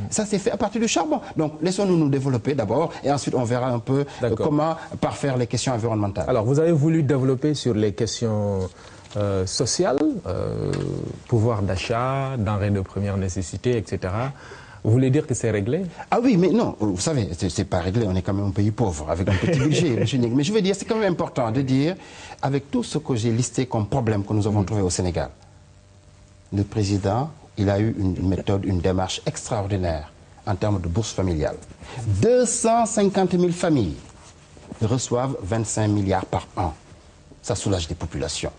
Ça s'est fait à partir du charbon. Donc laissons-nous nous développer d'abord et ensuite on verra un peu comment parfaire les questions environnementales. Alors vous avez voulu développer sur les questions sociales, pouvoir d'achat, denrées de première nécessité, etc. Vous voulez dire que c'est réglé? Ah oui, mais non, vous savez, c'est pas réglé, on est quand même un pays pauvre, avec un petit budget, M. Nig. Mais je veux dire, c'est quand même important de dire, avec tout ce que j'ai listé comme problème que nous avons trouvé au Sénégal, le président, il a eu une méthode, une démarche extraordinaire en termes de bourse familiale. 250 000 familles reçoivent 25 milliards par an. Ça soulage les populations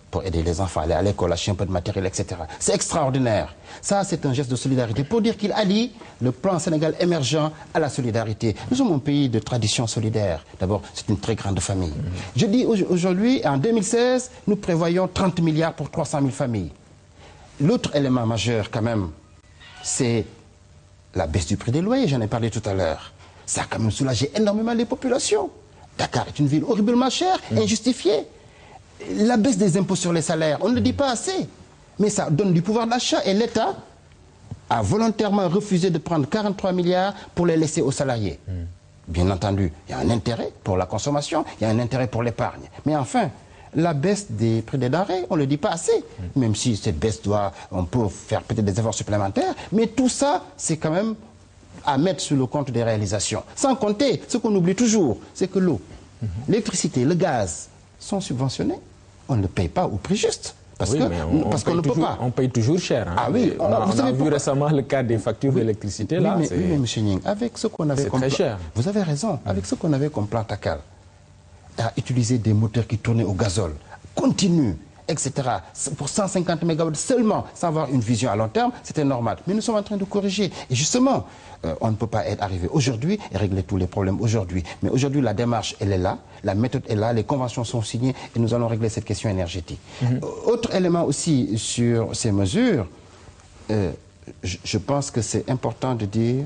pour aider les enfants à aller à l'école, acheter un peu de matériel, etc. C'est extraordinaire. Ça, c'est un geste de solidarité pour dire qu'il allie le plan Sénégal émergent à la solidarité. Nous sommes un pays de tradition solidaire. D'abord, c'est une très grande famille. Je dis aujourd'hui, en 2016, nous prévoyons 30 milliards pour 300 000 familles. L'autre élément majeur, quand même, c'est la baisse du prix des loyers. J'en ai parlé tout à l'heure. Ça a quand même soulagé énormément les populations. Dakar est une ville horriblement chère, injustifiée. La baisse des impôts sur les salaires, on ne le dit pas assez. Mais ça donne du pouvoir d'achat et l'État a volontairement refusé de prendre 43 milliards pour les laisser aux salariés. Bien entendu, il y a un intérêt pour la consommation, il y a un intérêt pour l'épargne. Mais enfin, la baisse des prix des denrées, on ne le dit pas assez. Même si cette baisse on peut faire peut-être des efforts supplémentaires, mais tout ça, c'est quand même à mettre sur le compte des réalisations. Sans compter, ce qu'on oublie toujours, c'est que l'eau, l'électricité, le gaz sont subventionnés. On ne paye pas au prix juste. Parce qu'on ne peut pas. On paye toujours cher. Hein? Ah oui, on a vu récemment le cas des factures d'électricité. Oui, mais M. Ning, avec ce qu'on avait comme très cher. Vous avez raison. Avec ce qu'on avait comme plan TACAL, à utiliser des moteurs qui tournaient au gazole, continu, etc., pour 150 MW seulement, sans avoir une vision à long terme, c'était normal. Mais nous sommes en train de corriger. Et justement, on ne peut pas être arrivé aujourd'hui et régler tous les problèmes aujourd'hui. Mais aujourd'hui, la démarche, elle est là, la méthode est là, les conventions sont signées et nous allons régler cette question énergétique. Autre élément aussi sur ces mesures, je pense que c'est important de dire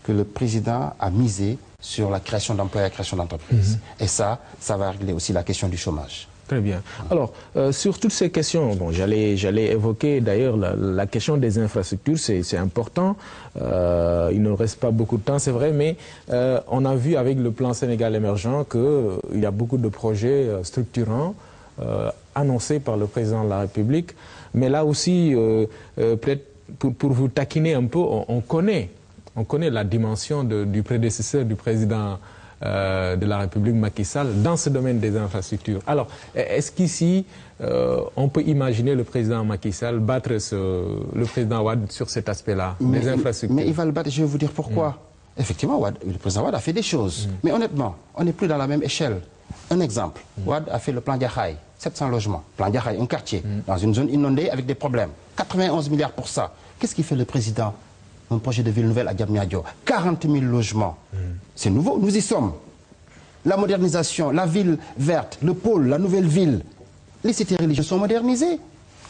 que le président a misé sur la création d'emplois et la création d'entreprises. Et ça va régler aussi la question du chômage. Très bien. Alors, sur toutes ces questions, bon, j'allais évoquer d'ailleurs la question des infrastructures, c'est important. Il ne reste pas beaucoup de temps, c'est vrai, mais on a vu avec le plan Sénégal émergent qu'il y a beaucoup de projets structurants annoncés par le président de la République. Mais là aussi, peut-être pour vous taquiner un peu, on connaît la dimension du prédécesseur du président de la République, Macky Sall, dans ce domaine des infrastructures. Alors, est-ce qu'ici, on peut imaginer le président Macky Sall battre le président Wade sur cet aspect-là, des infrastructures? Mais il va le battre, je vais vous dire pourquoi. Effectivement, le président Wade a fait des choses. Mais honnêtement, on n'est plus dans la même échelle. Un exemple, Wade a fait le plan Diakhaï, 700 logements. Plan Diakhaï, un quartier, dans une zone inondée avec des problèmes. 91 milliards pour ça. Qu'est-ce qu'il fait le président? Un projet de ville nouvelle à Diamniadio, 40 000 logements. C'est nouveau, nous y sommes. La modernisation, la ville verte, le pôle, la nouvelle ville. Les cités religieuses sont modernisées.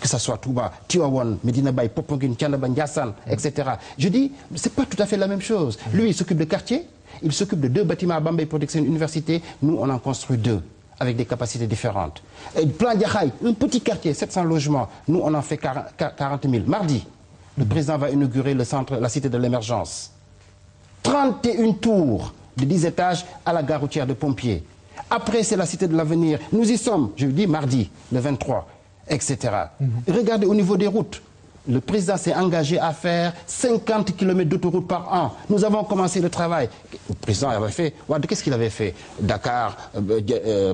Que ce soit Touba, Tivaouane, Medina Baye, Popenguine, Thiénaba, Ndiassane, etc. Je dis, ce n'est pas tout à fait la même chose. Lui, il s'occupe de quartier, il s'occupe de 2 bâtiments à Bambey pour une université. Nous, on en construit 2, avec des capacités différentes. Et plan Diakhaï, un petit quartier, 700 logements. Nous, on en fait 40 000. Mardi, le président va inaugurer le centre, la cité de l'émergence. 31 tours de 10 étages à la gare routière de Pompiers. Après, c'est la cité de l'avenir. Nous y sommes, je vous dis, mardi, le 23, etc. Regardez au niveau des routes. Le président s'est engagé à faire 50 km d'autoroute par an. Nous avons commencé le travail. Le président avait fait... Qu'est-ce qu'il avait fait? Dakar,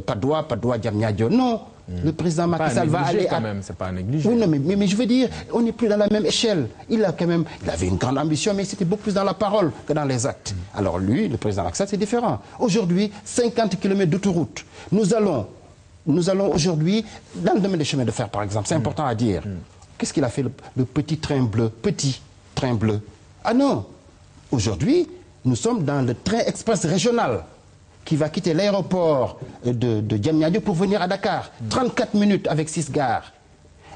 Padoua, Diamniadio. Non. Le président Macky Sall va aller... quand même, c'est pas négligé. Oui, non, mais je veux dire, on n'est plus dans la même échelle. Il avait une grande ambition, mais c'était beaucoup plus dans la parole que dans les actes. Alors lui, le président Macky Sall, c'est différent. Aujourd'hui, 50 km d'autoroute. Nous allons aujourd'hui, dans le domaine des chemins de fer, par exemple, c'est important à dire. Qu'est-ce qu'il a fait, le petit train bleu? Petit train bleu. Ah non. Aujourd'hui, nous sommes dans le train express régional qui va quitter l'aéroport de Diamniadio pour venir à Dakar. 34 minutes avec 6 gares.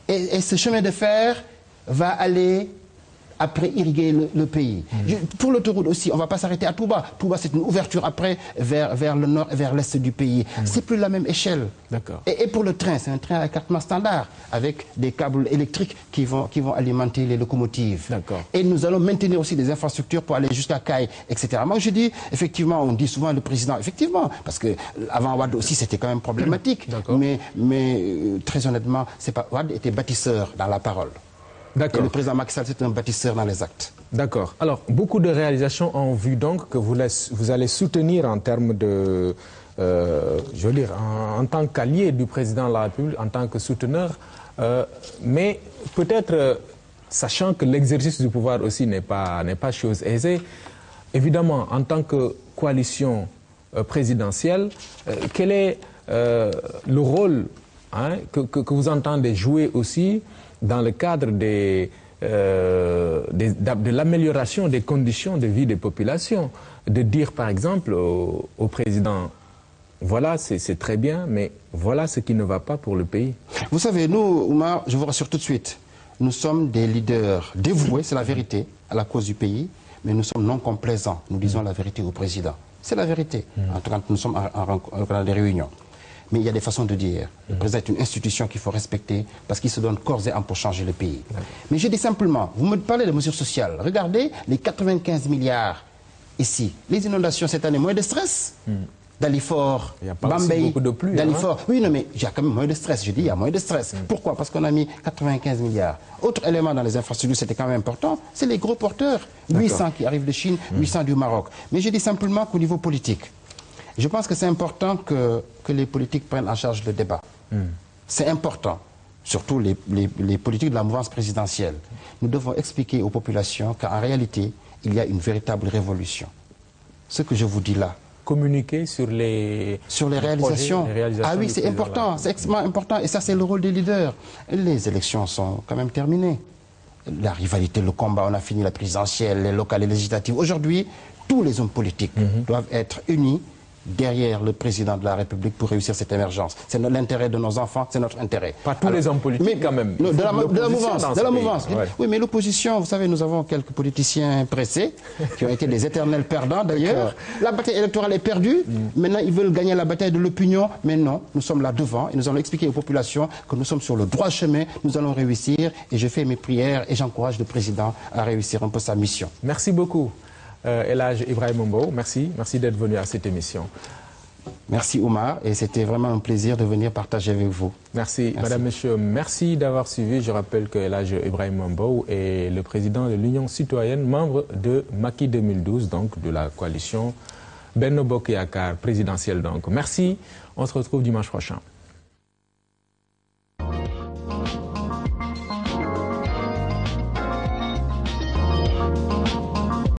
Et ce chemin de fer va aller après irriguer le pays. Pour l'autoroute aussi, on ne va pas s'arrêter à Touba. Touba, c'est une ouverture après vers le nord et vers l'est du pays. C'est plus la même échelle. Et pour le train, c'est un train à écartement standard, avec des câbles électriques qui vont alimenter les locomotives. Et nous allons maintenir aussi des infrastructures pour aller jusqu'à Caille, etc. Moi, je dis, effectivement, on dit souvent le président, effectivement, parce que avant Wade aussi, c'était quand même problématique. Mais très honnêtement, Wade était bâtisseur dans la parole. Et le président Macky Sall, c'est un bâtisseur dans les actes. D'accord. Alors, beaucoup de réalisations en vue donc que vous allez soutenir en termes de, je veux dire, en tant qu'allié du président de la République, en tant que souteneur, mais peut-être, sachant que l'exercice du pouvoir aussi n'est pas chose aisée, évidemment, en tant que coalition présidentielle, quel est le rôle que vous entendez jouer aussi dans le cadre de l'amélioration des conditions de vie des populations, de dire par exemple au président, voilà, c'est très bien, mais voilà ce qui ne va pas pour le pays. Vous savez, nous, Oumar, je vous rassure tout de suite, nous sommes des leaders dévoués, c'est la vérité, à la cause du pays, mais nous sommes non complaisants, nous disons la vérité au président. C'est la vérité, en tout cas, nous sommes en des réunions. Mais il y a des façons de dire. Le président est une institution qu'il faut respecter parce qu'il se donne corps et âme pour changer le pays. Mais je dis simplement, vous me parlez de mesures sociales. Regardez les 95 milliards ici. Les inondations cette année, moins de stress. Dalifort, Bambey, Dalifort. Oui, non, mais il y a quand même moins de stress. Je dis, il y a moins de stress. Pourquoi? Parce qu'on a mis 95 milliards. Autre élément dans les infrastructures, c'était quand même important, c'est les gros porteurs. 800 qui arrivent de Chine, 800 du Maroc. Mais je dis simplement qu'au niveau politique, je pense que c'est important que les politiques prennent en charge le débat. C'est important, surtout les politiques de la mouvance présidentielle. Nous devons expliquer aux populations qu'en réalité, il y a une véritable révolution. Ce que je vous dis là. Communiquer sur les réalisations. Ah oui, c'est important, c'est extrêmement important. Et ça, c'est le rôle des leaders. Les élections sont quand même terminées. La rivalité, le combat, on a fini la présidentielle, les locales, les législatives. Aujourd'hui, tous les hommes politiques doivent être unis derrière le président de la République pour réussir cette émergence. C'est l'intérêt de nos enfants, c'est notre intérêt. Pas tous les hommes politiques, mais quand même. De la mouvance. Ouais. Oui, mais l'opposition, vous savez, nous avons quelques politiciens pressés, qui ont été des éternels perdants d'ailleurs. La bataille électorale est perdue. Maintenant, ils veulent gagner la bataille de l'opinion. Mais non, nous sommes là devant et nous allons expliquer aux populations que nous sommes sur le droit chemin, nous allons réussir. Et je fais mes prières et j'encourage le président à réussir un peu sa mission. Merci beaucoup. El Hadj Ibrahima Mbow, merci d'être venu à cette émission. Merci Oumar, et c'était vraiment un plaisir de venir partager avec vous. Merci. Madame, Monsieur, merci d'avoir suivi. Je rappelle que El Hadj Ibrahima Mbow est le président de l'Union citoyenne, membre de Macky 2012, donc de la coalition Benno Bokk Yakaar présidentielle. Donc, merci. On se retrouve dimanche prochain.